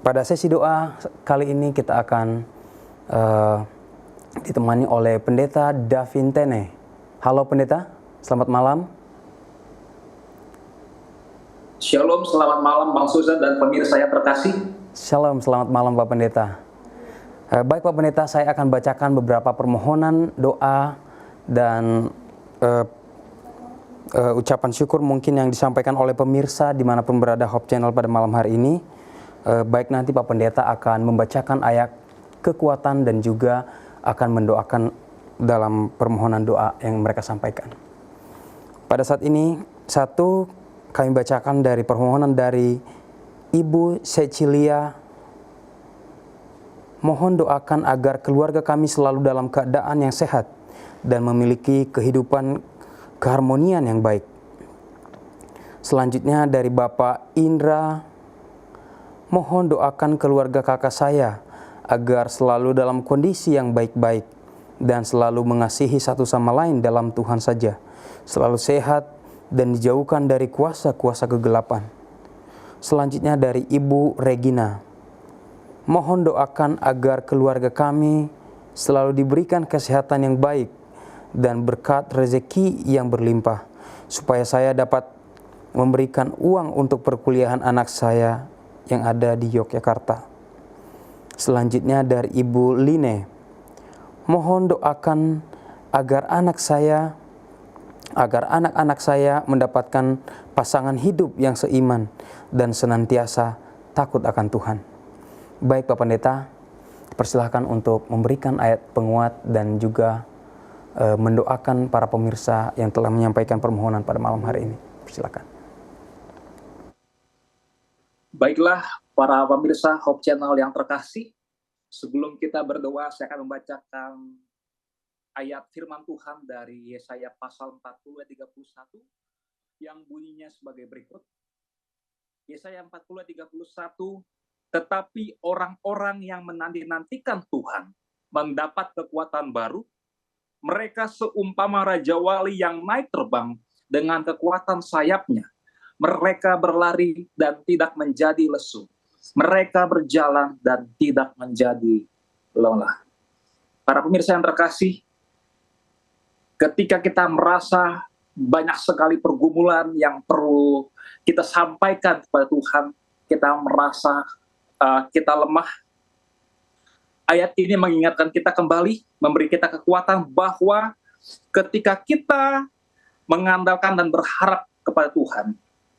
Pada sesi doa kali ini kita akan ditemani oleh Pendeta Davin Tene. Halo Pendeta, selamat malam. Shalom, selamat malam Bang Suzan dan pemirsa yang terkasih. Shalom, selamat malam Pak Pendeta. Baik Pak Pendeta, saya akan bacakan beberapa permohonan doa dan ucapan syukur mungkin yang disampaikan oleh pemirsa dimanapun berada Hope Channel pada malam hari ini. Baik nanti Pak Pendeta akan membacakan ayat kekuatan dan juga akan mendoakan dalam permohonan doa yang mereka sampaikan. Pada saat ini, satu, kami bacakan dari permohonan dari Ibu Cecilia. Mohon doakan agar keluarga kami selalu dalam keadaan yang sehat dan memiliki kehidupan keharmonian yang baik. Selanjutnya dari Bapak Indra. Mohon doakan keluarga kakak saya agar selalu dalam kondisi yang baik-baik dan selalu mengasihi satu sama lain dalam Tuhan saja, selalu sehat dan dijauhkan dari kuasa-kuasa kegelapan. Selanjutnya dari Ibu Regina. Mohon doakan agar keluarga kami selalu diberikan kesehatan yang baik dan berkat rezeki yang berlimpah, supaya saya dapat memberikan uang untuk perkuliahan anak saya yang ada di Yogyakarta. Selanjutnya dari Ibu Line. Mohon doakan agar anak-anak saya mendapatkan pasangan hidup yang seiman dan senantiasa takut akan Tuhan. Baik Pak Pendeta, persilahkan untuk memberikan ayat penguat dan juga mendoakan para pemirsa yang telah menyampaikan permohonan pada malam hari ini. Persilakan. Baiklah para pemirsa Hope Channel yang terkasih, sebelum kita berdoa saya akan membacakan ayat firman Tuhan dari Yesaya pasal 40 ayat 31 yang bunyinya sebagai berikut. Yesaya 40 ayat 31, tetapi orang-orang yang menanti-nantikan Tuhan mendapat kekuatan baru, mereka seumpama Raja Wali yang naik terbang dengan kekuatan sayapnya. Mereka berlari dan tidak menjadi lesu. Mereka berjalan dan tidak menjadi lelah. Para pemirsa yang terkasih, ketika kita merasa banyak sekali pergumulan yang perlu kita sampaikan kepada Tuhan, kita merasa kita lemah, ayat ini mengingatkan kita kembali, memberi kita kekuatan bahwa ketika kita mengandalkan dan berharap kepada Tuhan,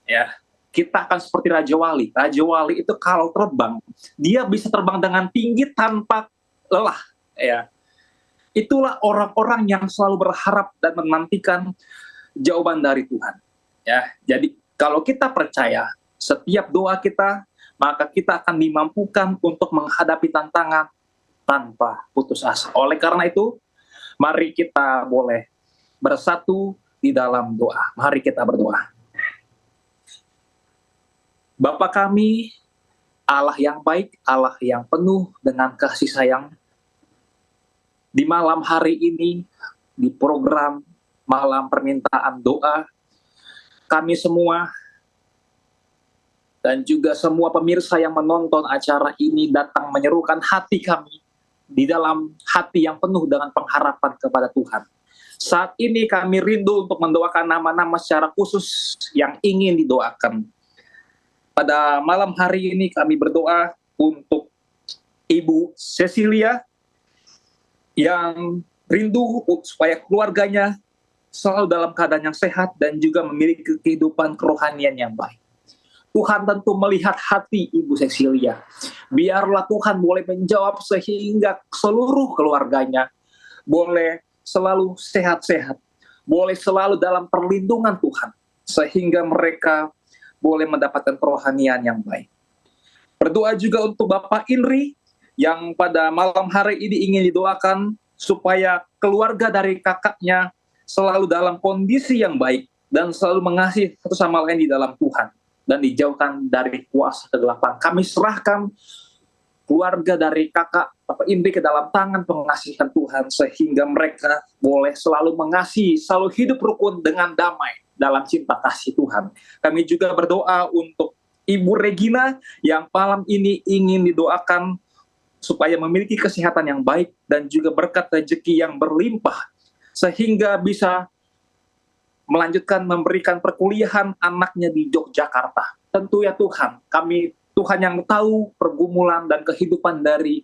ya, kita akan seperti Raja Wali. Raja Wali itu kalau terbang, dia bisa terbang dengan tinggi tanpa lelah. Ya, itulah orang-orang yang selalu berharap dan menantikan jawaban dari Tuhan. Ya, jadi kalau kita percaya setiap doa kita, maka kita akan dimampukan untuk menghadapi tantangan tanpa putus asa. Oleh karena itu, mari kita boleh bersatu di dalam doa. Mari kita berdoa. Bapa kami, Allah yang baik, Allah yang penuh dengan kasih sayang, di malam hari ini, di program Malam Permintaan Doa, kami semua, dan juga semua pemirsa yang menonton acara ini datang menyerukan hati kami, di dalam hati yang penuh dengan pengharapan kepada Tuhan. Saat ini kami rindu untuk mendoakan nama-nama secara khusus yang ingin didoakan. Pada malam hari ini kami berdoa untuk Ibu Cecilia yang rindu supaya keluarganya selalu dalam keadaan yang sehat dan juga memiliki kehidupan kerohanian yang baik. Tuhan tentu melihat hati Ibu Cecilia. Biarlah Tuhan boleh menjawab sehingga seluruh keluarganya boleh selalu sehat-sehat, boleh selalu dalam perlindungan Tuhan, sehingga mereka boleh mendapatkan kerohanian yang baik. Berdoa juga untuk Bapak Indri yang pada malam hari ini ingin didoakan supaya keluarga dari kakaknya selalu dalam kondisi yang baik dan selalu mengasihi satu sama lain di dalam Tuhan dan dijauhkan dari kuasa kegelapan. Kami serahkan keluarga dari kakak Bapak Indri ke dalam tangan pengasihan Tuhan sehingga mereka boleh selalu mengasihi, selalu hidup rukun dengan damai dalam cinta kasih Tuhan. Kami juga berdoa untuk Ibu Regina yang malam ini ingin didoakan supaya memiliki kesehatan yang baik dan juga berkat rezeki yang berlimpah, sehingga bisa melanjutkan memberikan perkuliahan anaknya di Yogyakarta. Tentu ya Tuhan, Tuhan yang tahu pergumulan dan kehidupan dari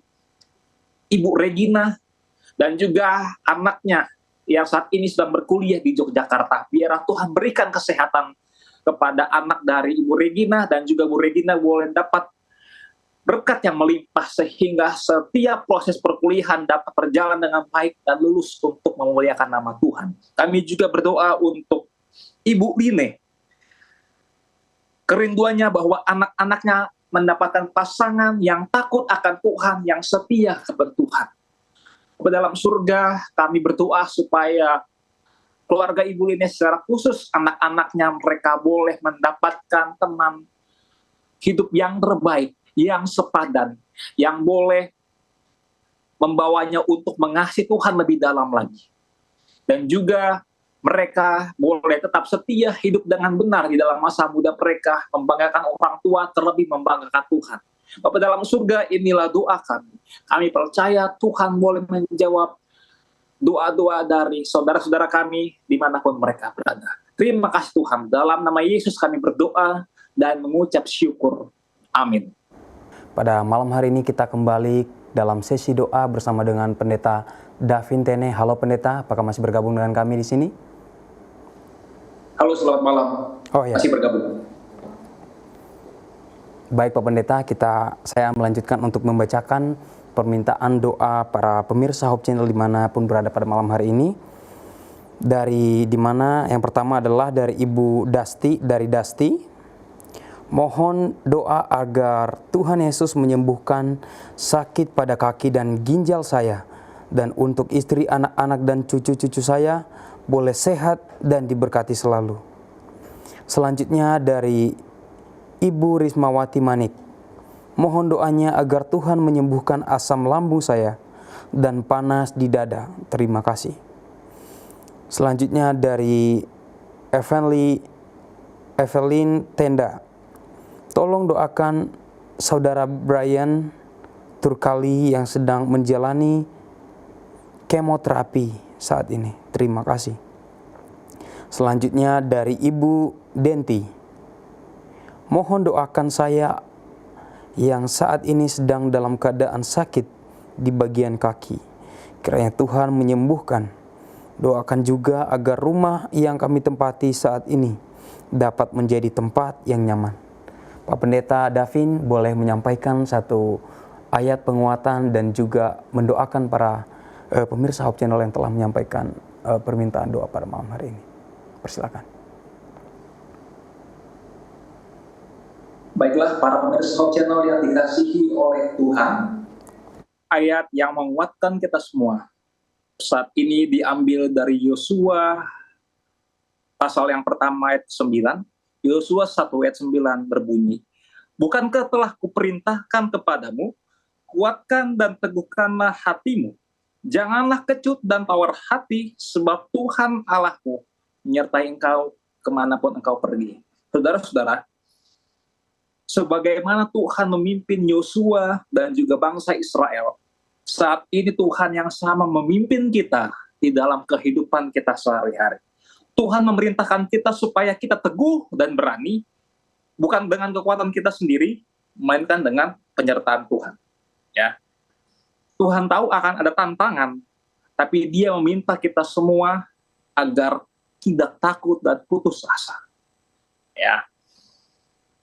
Ibu Regina dan juga anaknya yang saat ini sedang berkuliah di Yogyakarta. Biarlah Tuhan berikan kesehatan kepada anak dari Ibu Regina, dan juga Ibu Regina boleh dapat berkat yang melimpah sehingga setiap proses perkuliahan dapat berjalan dengan baik dan lulus untuk memuliakan nama Tuhan. Kami juga berdoa untuk Ibu Line. Kerinduannya bahwa anak-anaknya mendapatkan pasangan yang takut akan Tuhan, yang setia kepada Tuhan. Dalam surga, kami berdoa supaya keluarga Ibu Line secara khusus, anak-anaknya mereka boleh mendapatkan teman hidup yang terbaik, yang sepadan, yang boleh membawanya untuk mengasihi Tuhan lebih dalam lagi. Dan juga mereka boleh tetap setia hidup dengan benar di dalam masa muda mereka, membanggakan orang tua, terlebih membanggakan Tuhan. Bapa dalam surga, inilah doa kami. Kami percaya Tuhan boleh menjawab doa-doa dari saudara-saudara kami dimanapun mereka berada. Terima kasih Tuhan. Dalam nama Yesus kami berdoa dan mengucap syukur. Amin. Pada malam hari ini kita kembali dalam sesi doa bersama dengan Pendeta Davin Tene. Halo Pendeta, apakah masih bergabung dengan kami di sini? Halo, selamat malam. Oh ya. Masih bergabung. Baik Pak Pendeta, saya melanjutkan untuk membacakan permintaan doa para pemirsa Hope Channel dimanapun berada pada malam hari ini. Dimana yang pertama adalah dari Ibu Dasti. Mohon doa agar Tuhan Yesus menyembuhkan sakit pada kaki dan ginjal saya, dan untuk istri, anak-anak dan cucu-cucu saya boleh sehat dan diberkati selalu. Selanjutnya dari Ibu Rismawati Manik. Mohon doanya agar Tuhan menyembuhkan asam lambung saya dan panas di dada. Terima kasih. Selanjutnya dari Evelyn Tenda. Tolong doakan Saudara Brian Turkali yang sedang menjalani kemoterapi saat ini. Terima kasih. Selanjutnya dari Ibu Denti. Mohon doakan saya yang saat ini sedang dalam keadaan sakit di bagian kaki. Kiranya Tuhan menyembuhkan. Doakan juga agar rumah yang kami tempati saat ini dapat menjadi tempat yang nyaman. Pak Pendeta Davin boleh menyampaikan satu ayat penguatan dan juga mendoakan para pemirsa Hope Channel yang telah menyampaikan permintaan doa pada malam hari ini. Persilakan. Baiklah para pemirsa Hope Channel yang dikasihi oleh Tuhan, ayat yang menguatkan kita semua saat ini diambil dari Yosua pasal yang pertama ayat 9. Yosua 1 ayat 9 berbunyi, bukankah telah kuperintahkan kepadamu, kuatkan dan teguhkanlah hatimu, janganlah kecut dan tawar hati, sebab Tuhan Allahmu menyertai engkau kemanapun engkau pergi. Saudara-saudara, sebagaimana Tuhan memimpin Yosua dan juga bangsa Israel, saat ini Tuhan yang sama memimpin kita di dalam kehidupan kita sehari-hari. Tuhan memerintahkan kita supaya kita teguh dan berani, bukan dengan kekuatan kita sendiri, melainkan dengan penyertaan Tuhan. Ya, Tuhan tahu akan ada tantangan, tapi Dia meminta kita semua agar tidak takut dan putus asa. Ya,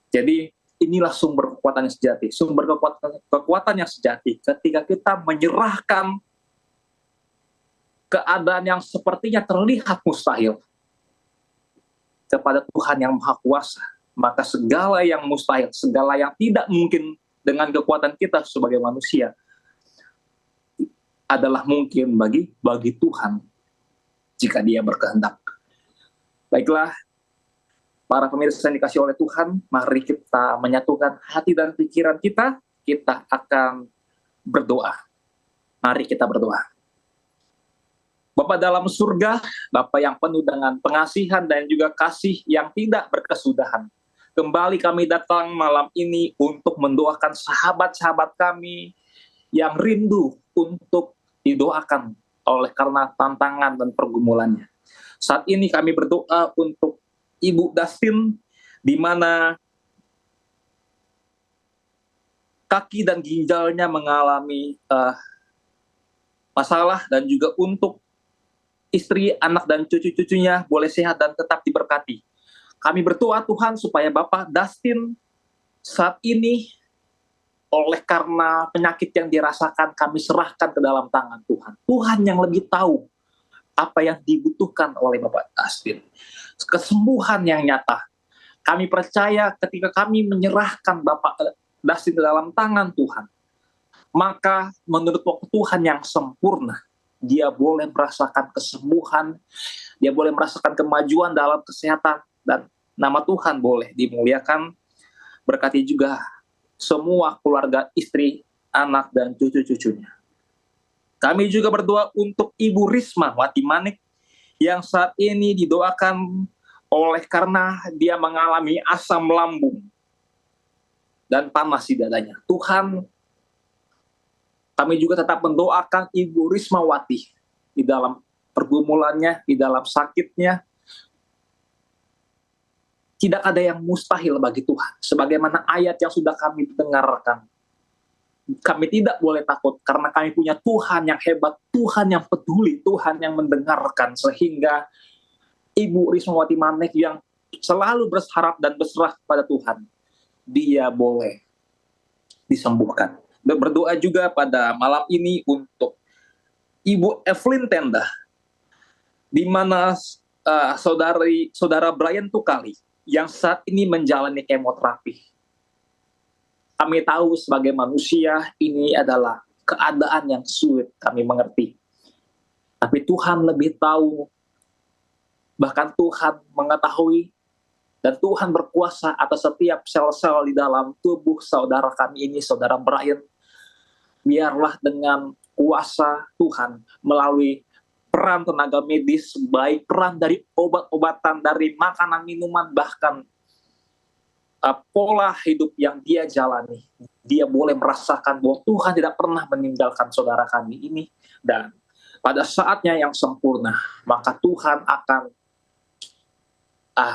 jadi inilah sumber kekuatan yang sejati. Sumber kekuatan yang sejati ketika kita menyerahkan keadaan yang sepertinya terlihat mustahil kepada Tuhan yang Maha Kuasa, maka segala yang mustahil, segala yang tidak mungkin dengan kekuatan kita sebagai manusia adalah mungkin bagi Tuhan jika Dia berkehendak. Baiklah, para pemirsa yang dikasihi oleh Tuhan, mari kita menyatukan hati dan pikiran kita akan berdoa. Mari kita berdoa. Bapa dalam surga, Bapa yang penuh dengan pengasihan dan juga kasih yang tidak berkesudahan. kembali kami datang malam ini untuk mendoakan sahabat-sahabat kami yang rindu untuk didoakan oleh karena tantangan dan pergumulannya. Saat ini kami berdoa untuk Ibu Dustin, di mana kaki dan ginjalnya mengalami masalah, dan juga untuk istri, anak, dan cucu-cucunya boleh sehat dan tetap diberkati. Kami berdoa Tuhan supaya Bapak Dustin saat ini oleh karena penyakit yang dirasakan, kami serahkan ke dalam tangan Tuhan. Tuhan yang lebih tahu apa yang dibutuhkan oleh Bapak Dustin. Kesembuhan yang nyata. Kami percaya ketika kami menyerahkan Bapak Dustin ke dalam tangan Tuhan, maka menurut waktu Tuhan yang sempurna, dia boleh merasakan kesembuhan, dia boleh merasakan kemajuan dalam kesehatan, dan nama Tuhan boleh dimuliakan. Berkati juga semua keluarga, istri, anak, dan cucu-cucunya. Kami juga berdoa untuk Ibu Risma Wati Manik yang saat ini didoakan oleh karena dia mengalami asam lambung dan panas di dadanya. Tuhan, kami juga tetap mendoakan Ibu Risma Wati di dalam pergumulannya, di dalam sakitnya. Tidak ada yang mustahil bagi Tuhan. Sebagaimana ayat yang sudah kami dengarkan. Kami tidak boleh takut karena kami punya Tuhan yang hebat, Tuhan yang peduli, Tuhan yang mendengarkan. Sehingga Ibu Risma Wati Manik yang selalu berharap dan berserah kepada Tuhan, dia boleh disembuhkan. Dan berdoa juga pada malam ini untuk Ibu Evelyn Tenda, di mana saudara Brian Tukali yang saat ini menjalani kemoterapi. Kami tahu sebagai manusia ini adalah keadaan yang sulit kami mengerti. Tapi Tuhan lebih tahu, bahkan Tuhan mengetahui, dan Tuhan berkuasa atas setiap sel-sel di dalam tubuh saudara kami ini, saudara Brian. Biarlah dengan kuasa Tuhan melalui peran tenaga medis, baik peran dari obat-obatan, dari makanan, minuman, bahkan pola hidup yang dia jalani. Dia boleh merasakan bahwa Tuhan tidak pernah meninggalkan saudara kami ini. Dan pada saatnya yang sempurna, maka Tuhan akan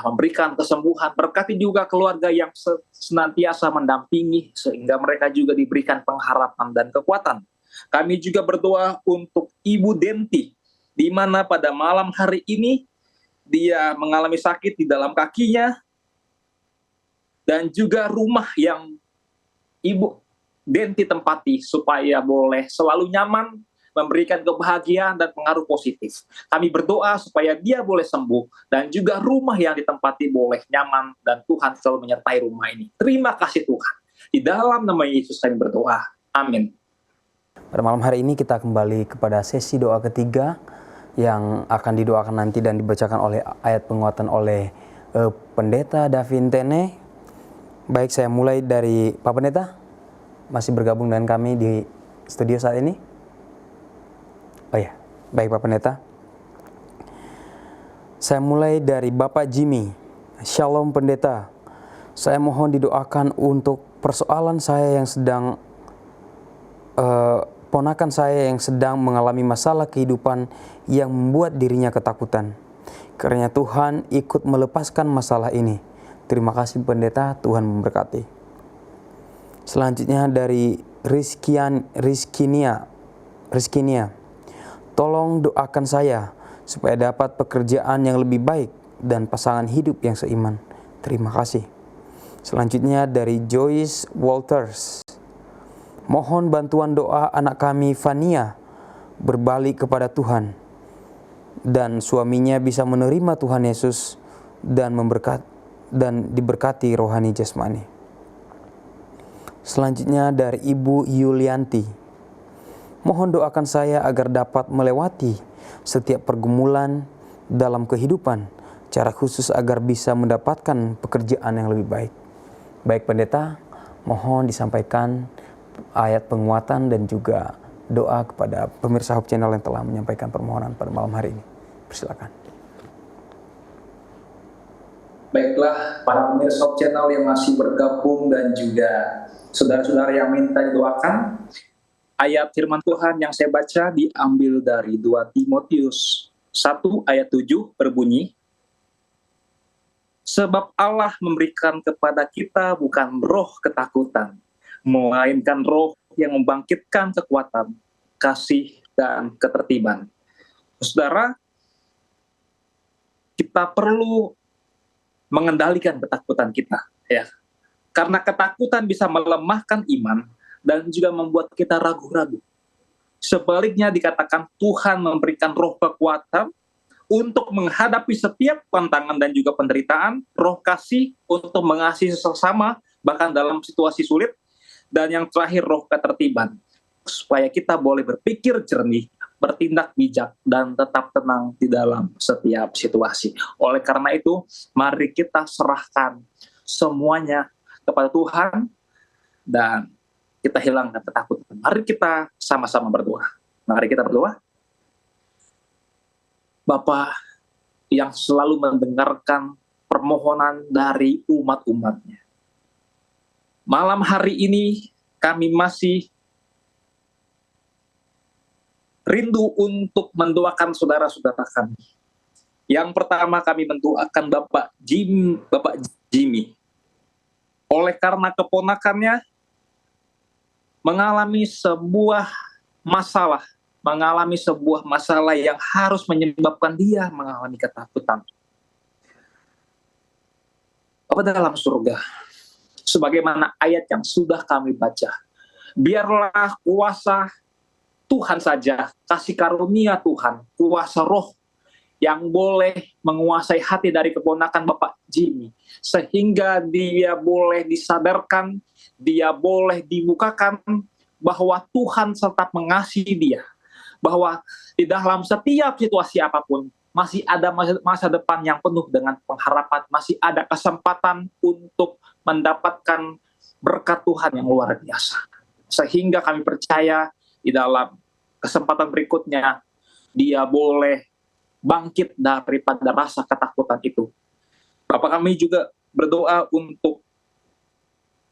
memberikan kesembuhan. Berkati juga keluarga yang senantiasa mendampingi, sehingga mereka juga diberikan pengharapan dan kekuatan. Kami juga berdoa untuk Ibu Denti, di mana pada malam hari ini dia mengalami sakit di dalam kakinya, dan juga rumah yang Ibu Denti tempati supaya boleh selalu nyaman, memberikan kebahagiaan dan pengaruh positif. Kami berdoa supaya dia boleh sembuh, dan juga rumah yang ditempati boleh nyaman, dan Tuhan selalu menyertai rumah ini. Terima kasih Tuhan. Di dalam nama Yesus kami berdoa. Amin. Pada malam hari ini kita kembali kepada sesi doa ketiga yang akan didoakan nanti dan dibacakan oleh ayat penguatan oleh Pendeta Davin Tene. Baik, saya mulai dari Pak Pendeta, masih bergabung dengan kami di studio saat ini. Oh ya, baik Pak Pendeta. Saya mulai dari Bapak Jimmy. Shalom Pendeta. Saya mohon didoakan untuk persoalan saya yang sedang ponakan saya yang sedang mengalami masalah kehidupan yang membuat dirinya ketakutan. Kiranya Tuhan ikut melepaskan masalah ini. Terima kasih Pendeta, Tuhan memberkati. Selanjutnya dari Rizkinia. Tolong doakan saya supaya dapat pekerjaan yang lebih baik dan pasangan hidup yang seiman. Terima kasih. Selanjutnya dari Joyce Walters. Mohon bantuan doa anak kami Fania berbalik kepada Tuhan dan suaminya bisa menerima Tuhan Yesus dan diberkati rohani jasmani. Selanjutnya dari Ibu Yulianti. Mohon doakan saya agar dapat melewati setiap pergumulan dalam kehidupan, cara khusus agar bisa mendapatkan pekerjaan yang lebih baik. Baik Pendeta, mohon disampaikan ayat penguatan dan juga doa kepada pemirsa Hope Channel yang telah menyampaikan permohonan pada malam hari ini. Persilakan. Baiklah, para pemirsa Hope Channel yang masih bergabung dan juga saudara-saudara yang minta didoakan, ayat firman Tuhan yang saya baca diambil dari 2 Timotius 1 ayat 7 berbunyi, sebab Allah memberikan kepada kita bukan roh ketakutan, melainkan roh yang membangkitkan kekuatan, kasih, dan ketertiban. Saudara, kita perlu mengendalikan ketakutan kita, ya. Karena ketakutan bisa melemahkan iman dan juga membuat kita ragu-ragu. Sebaliknya dikatakan Tuhan memberikan roh kekuatan untuk menghadapi setiap tantangan dan juga penderitaan, roh kasih untuk mengasihi sesama bahkan dalam situasi sulit, dan yang terakhir roh ketertiban supaya kita boleh berpikir jernih, bertindak bijak, dan tetap tenang di dalam setiap situasi. Oleh karena itu, mari kita serahkan semuanya kepada Tuhan dan kita hilangkan ketakutan. Mari kita sama-sama berdoa. Mari kita berdoa. Bapa yang selalu mendengarkan permohonan dari umat-umatnya. Malam hari ini kami masih rindu untuk mendoakan saudara-saudara kami. Yang pertama kami mendoakan Bapak Jimmy. Oleh karena keponakannya mengalami sebuah masalah yang harus menyebabkan dia mengalami ketakutan. Bapa dalam surga, sebagaimana ayat yang sudah kami baca, biarlah kuasa Tuhan saja, kasih karunia Tuhan, kuasa roh yang boleh menguasai hati dari keponakan Bapak Jimmy, sehingga dia boleh disadarkan, dia boleh dibukakan bahwa Tuhan tetap mengasihi dia, bahwa di dalam setiap situasi apapun masih ada masa depan yang penuh dengan pengharapan, masih ada kesempatan untuk mendapatkan berkat Tuhan yang luar biasa. Sehingga kami percaya di dalam kesempatan berikutnya dia boleh bangkit daripada rasa ketakutan itu. Bapak, kami juga berdoa untuk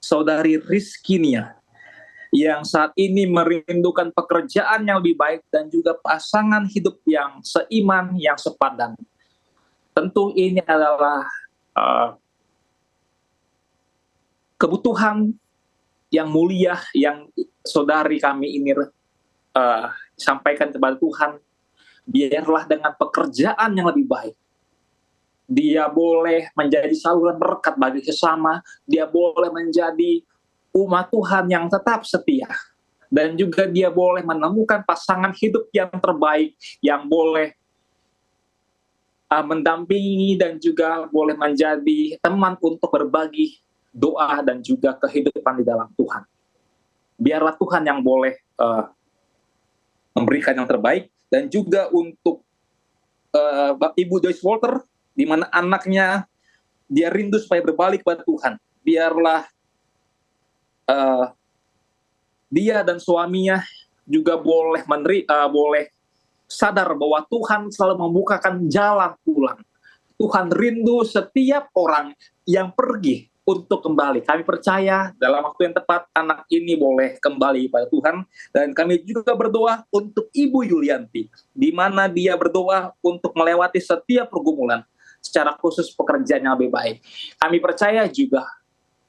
saudari Rizkinia yang saat ini merindukan pekerjaan yang lebih baik dan juga pasangan hidup yang seiman, yang sepadan. Tentu ini adalah kebutuhan yang mulia yang saudari kami ini sampaikan kepada Tuhan. Biarlah dengan pekerjaan yang lebih baik, dia boleh menjadi saluran berkat bagi sesama, dia boleh menjadi umat Tuhan yang tetap setia, dan juga dia boleh menemukan pasangan hidup yang terbaik, yang boleh mendampingi dan juga boleh menjadi teman untuk berbagi doa dan juga kehidupan di dalam Tuhan. Biarlah Tuhan yang boleh memberikan yang terbaik. Dan juga untuk Ibu Joyce Walter, di mana anaknya dia rindu supaya berbalik kepada Tuhan. Biarlah dia dan suaminya juga boleh sadar bahwa Tuhan selalu membukakan jalan pulang. Tuhan rindu setiap orang yang pergi untuk kembali. Kami percaya dalam waktu yang tepat anak ini boleh kembali pada Tuhan. Dan kami juga berdoa untuk Ibu Yulianti, di mana dia berdoa untuk melewati setiap pergumulan, secara khusus pekerjaan yang lebih baik. Kami percaya juga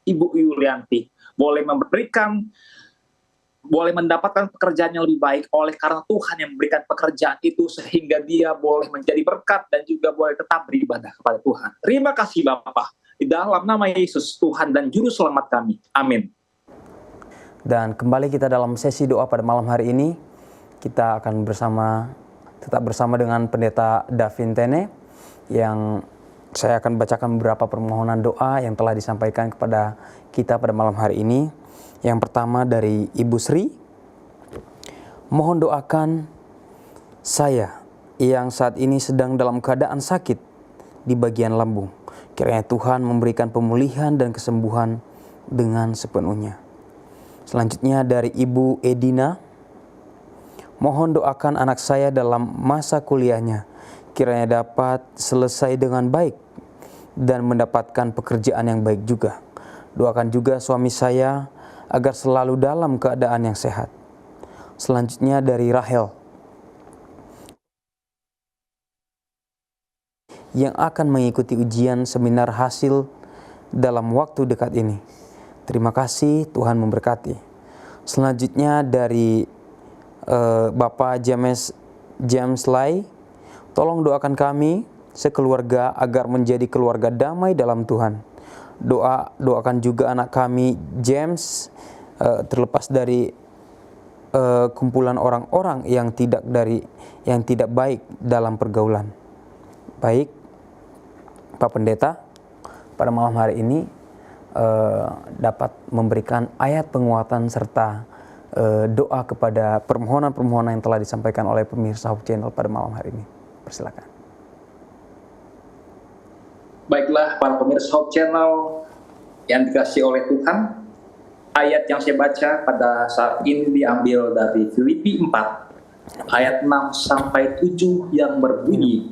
Ibu Yulianti boleh mendapatkan pekerjaan yang lebih baik oleh karena Tuhan yang memberikan pekerjaan itu, sehingga dia boleh menjadi berkat dan juga boleh tetap beribadah kepada Tuhan. Terima kasih Bapak. Di dalam nama Yesus, Tuhan dan Juru Selamat kami. Amin. Dan kembali kita dalam sesi doa pada malam hari ini. Kita akan tetap bersama dengan Pendeta Davin Tene, yang saya akan bacakan beberapa permohonan doa yang telah disampaikan kepada kita pada malam hari ini. Yang pertama dari Ibu Sri, mohon doakan saya yang saat ini sedang dalam keadaan sakit di bagian lambung. Kiranya Tuhan memberikan pemulihan dan kesembuhan dengan sepenuhnya. Selanjutnya dari Ibu Edina, mohon doakan anak saya dalam masa kuliahnya. Kiranya dapat selesai dengan baik dan mendapatkan pekerjaan yang baik juga. Doakan juga suami saya agar selalu dalam keadaan yang sehat. Selanjutnya dari Rahel, yang akan mengikuti ujian seminar hasil dalam waktu dekat ini. Terima kasih, Tuhan memberkati. Selanjutnya dari Bapak James Lai, tolong doakan kami sekeluarga agar menjadi keluarga damai dalam Tuhan. Doakan juga anak kami James terlepas dari kumpulan orang-orang yang tidak baik dalam pergaulan. Baik, Pak Pendeta, pada malam hari ini dapat memberikan ayat penguatan serta doa kepada permohonan-permohonan yang telah disampaikan oleh pemirsa Hope Channel pada malam hari ini. Persilakan. Baiklah para pemirsa Hope Channel yang dikasihi oleh Tuhan, ayat yang saya baca pada saat ini diambil dari Filipi 4 ayat 6-7 yang berbunyi,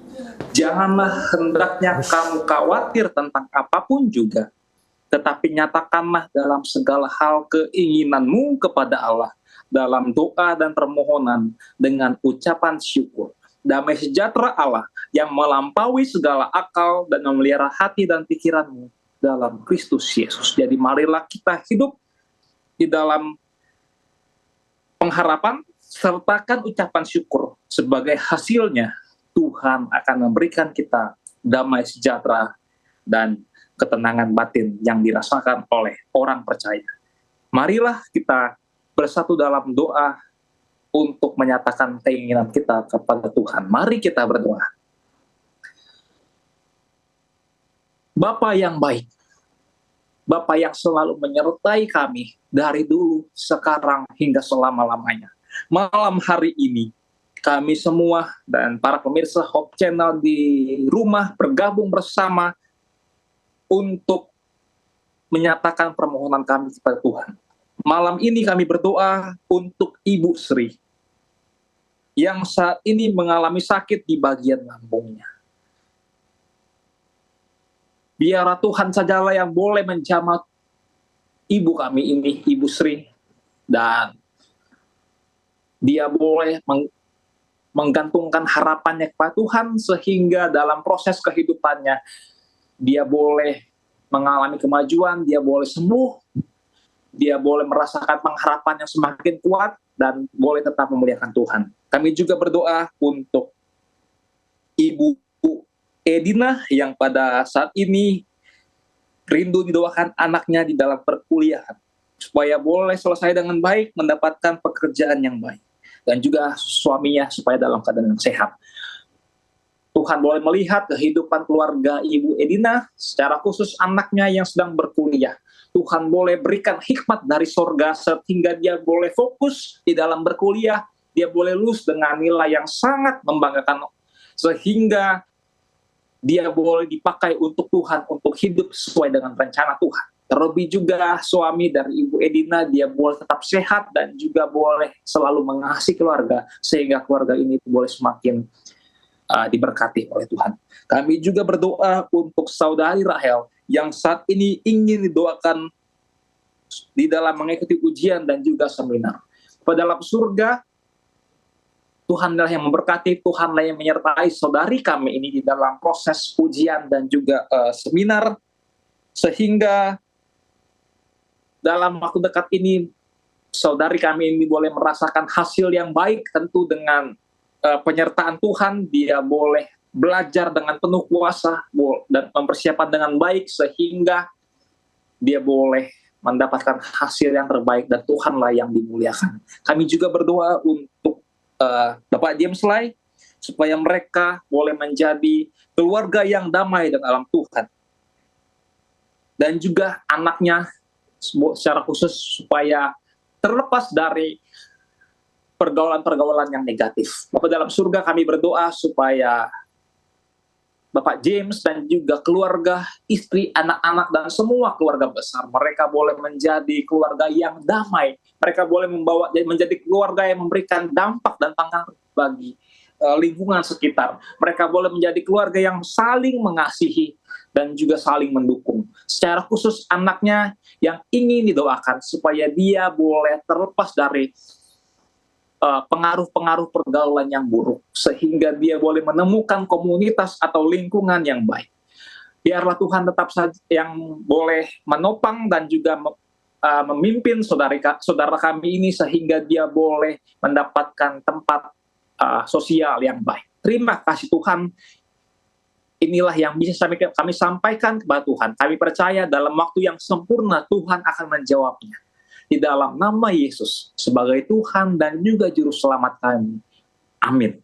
janganlah hendaknya kamu khawatir tentang apapun juga, tetapi nyatakanlah dalam segala hal keinginanmu kepada Allah dalam doa dan permohonan dengan ucapan syukur. Damai sejahtera Allah yang melampaui segala akal dan memelihara hati dan pikiranmu dalam Kristus Yesus. Jadi marilah kita hidup di dalam pengharapan, sertakan ucapan syukur. Sebagai hasilnya, Tuhan akan memberikan kita damai sejahtera dan ketenangan batin yang dirasakan oleh orang percaya. Marilah kita bersatu dalam doa untuk menyatakan keinginan kita kepada Tuhan. Mari kita berdoa. Bapa yang baik, Bapa yang selalu menyertai kami dari dulu, sekarang, hingga selama-lamanya. Malam hari ini, kami semua dan para pemirsa Hope Channel di rumah bergabung bersama untuk menyatakan permohonan kami kepada Tuhan. Malam ini kami berdoa untuk Ibu Sri yang saat ini mengalami sakit di bagian lambungnya. Biar Tuhan sajalah yang boleh menjamah ibu kami ini, Ibu Sri, dan dia boleh menggantungkan harapannya kepada Tuhan sehingga dalam proses kehidupannya dia boleh mengalami kemajuan, dia boleh sembuh, dia boleh merasakan pengharapan yang semakin kuat dan boleh tetap memuliakan Tuhan. Kami juga berdoa untuk Ibu Edina yang pada saat ini rindu didoakan anaknya di dalam perkuliahan supaya boleh selesai dengan baik, mendapatkan pekerjaan yang baik, dan juga suaminya supaya dalam keadaan yang sehat. Tuhan boleh melihat kehidupan keluarga Ibu Edina, secara khusus anaknya yang sedang berkuliah. Tuhan boleh berikan hikmat dari sorga sehingga dia boleh fokus di dalam berkuliah, dia boleh lulus dengan nilai yang sangat membanggakan, sehingga dia boleh dipakai untuk Tuhan, untuk hidup sesuai dengan rencana Tuhan. Terlebih juga suami dari Ibu Edina, dia boleh tetap sehat dan juga boleh selalu mengasihi keluarga, sehingga keluarga ini boleh semakin diberkati oleh Tuhan. Kami juga berdoa untuk saudari Rahel yang saat ini ingin didoakan di dalam mengikuti ujian dan juga seminar. Pada dalam surga, Tuhanlah yang memberkati, Tuhanlah yang menyertai saudari kami ini di dalam proses ujian dan juga seminar, sehingga dalam waktu dekat ini saudari kami ini boleh merasakan hasil yang baik, tentu dengan penyertaan Tuhan. Dia boleh belajar dengan penuh kuasa dan mempersiapkan dengan baik sehingga dia boleh mendapatkan hasil yang terbaik dan Tuhanlah yang dimuliakan. Kami juga berdoa untuk Bapak James Lai supaya mereka boleh menjadi keluarga yang damai dan dalam Tuhan, dan juga anaknya secara khusus supaya terlepas dari pergaulan-pergaulan yang negatif. Bapak dalam surga, kami berdoa supaya Bapak James dan juga keluarga, istri, anak-anak, dan semua keluarga besar, mereka boleh menjadi keluarga yang damai. Mereka boleh menjadi keluarga yang memberikan dampak dan pengaruh bagi lingkungan sekitar. Mereka boleh menjadi keluarga yang saling mengasihi dan juga saling mendukung. Secara khusus anaknya yang ingin didoakan supaya dia boleh terlepas dari pengaruh-pengaruh pergaulan yang buruk, sehingga dia boleh menemukan komunitas atau lingkungan yang baik. Biarlah Tuhan tetap saja yang boleh menopang dan juga memimpin saudara kami ini, sehingga dia boleh mendapatkan tempat sosial yang baik. Terima kasih Tuhan. Inilah yang bisa kami sampaikan kepada Tuhan. Kami percaya dalam waktu yang sempurna Tuhan akan menjawabnya. Di dalam nama Yesus sebagai Tuhan dan juga Juru Selamat kami. Amin.